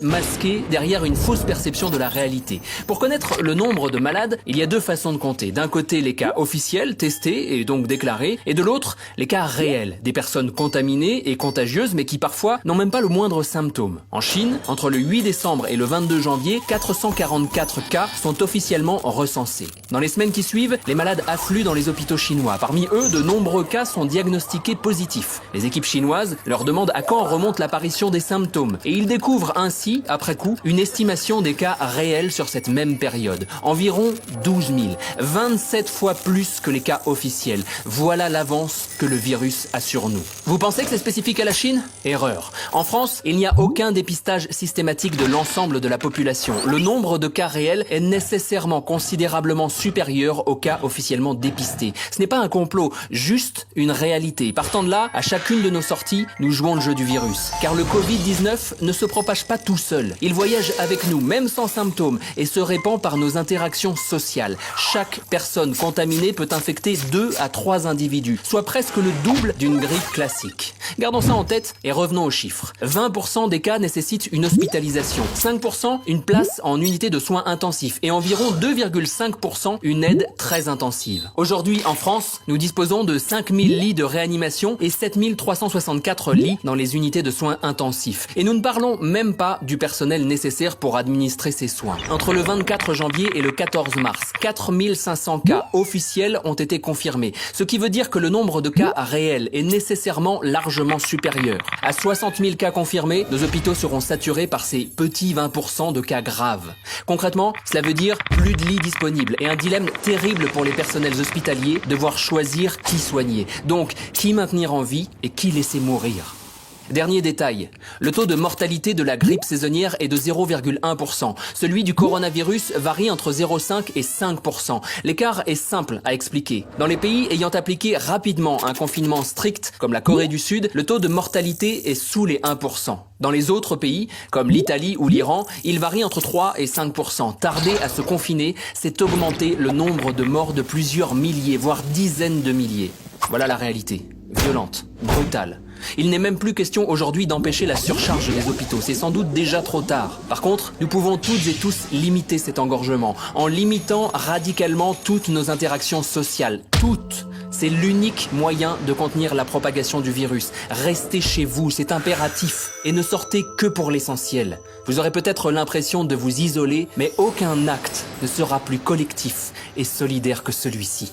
masqué derrière une fausse perception de la réalité. Pour connaître le nombre de malades, il y a deux façons de compter. D'un côté, les cas officiels, testés et donc déclarés, et de l'autre, les cas réels, des personnes contaminées et contagieuses, mais qui parfois n'ont même pas le moindre symptôme. En Chine, entre le 8 décembre et le 22 janvier, 444 cas sont officiellement recensés. Dans les semaines qui suivent, les malades affluent dans les hôpitaux chinois. Parmi eux, de nombreux cas sont diagnostiqués positifs. Les équipes chinoises leur demandent à quand remonte l'apparition des symptômes, et ils découvrent ainsi après coup, une estimation des cas réels sur cette même période. Environ 12 000, 27 fois plus que les cas officiels. Voilà l'avance que le virus a sur nous. Vous pensez que c'est spécifique à la Chine? Erreur. En France, il n'y a aucun dépistage systématique de l'ensemble de la population. Le nombre de cas réels est nécessairement considérablement supérieur aux cas officiellement dépistés. Ce n'est pas un complot, juste une réalité. Partant de là, à chacune de nos sorties, nous jouons le jeu du virus. Car le Covid-19 ne se propage pas tout seul. Il voyage avec nous, même sans symptômes, et se répand par nos interactions sociales. Chaque personne contaminée peut infecter 2 à 3 individus, soit presque le double d'une grippe classique. Gardons ça en tête et revenons aux chiffres. 20% des cas nécessitent une hospitalisation, 5% une place en unité de soins intensifs et environ 2,5% une aide très intensive. Aujourd'hui, en France, nous disposons de 5000 lits de réanimation et 7364 lits dans les unités de soins intensifs. Et nous ne parlons même pas du personnel nécessaire pour administrer ces soins. Entre le 24 janvier et le 14 mars, 4500 cas officiels ont été confirmés, ce qui veut dire que le nombre de cas réels est nécessairement largement supérieur. À 60 000 cas confirmés, nos hôpitaux seront saturés par ces petits 20% de cas graves. Concrètement, cela veut dire plus de lits disponibles et un dilemme terrible pour les personnels hospitaliers, devoir choisir qui soigner. Donc, qui maintenir en vie et qui laisser mourir. Dernier détail, le taux de mortalité de la grippe saisonnière est de 0,1%. Celui du coronavirus varie entre 0,5 et 5%. L'écart est simple à expliquer. Dans les pays ayant appliqué rapidement un confinement strict, comme la Corée du Sud, le taux de mortalité est sous les 1%. Dans les autres pays, comme l'Italie ou l'Iran, il varie entre 3 et 5%. Tarder à se confiner, c'est augmenter le nombre de morts de plusieurs milliers, voire dizaines de milliers. Voilà la réalité. Violente, brutale. Il n'est même plus question aujourd'hui d'empêcher la surcharge des hôpitaux, c'est sans doute déjà trop tard. Par contre, nous pouvons toutes et tous limiter cet engorgement, en limitant radicalement toutes nos interactions sociales. Toutes. C'est l'unique moyen de contenir la propagation du virus. Restez chez vous, c'est impératif. Et ne sortez que pour l'essentiel. Vous aurez peut-être l'impression de vous isoler, mais aucun acte ne sera plus collectif et solidaire que celui-ci.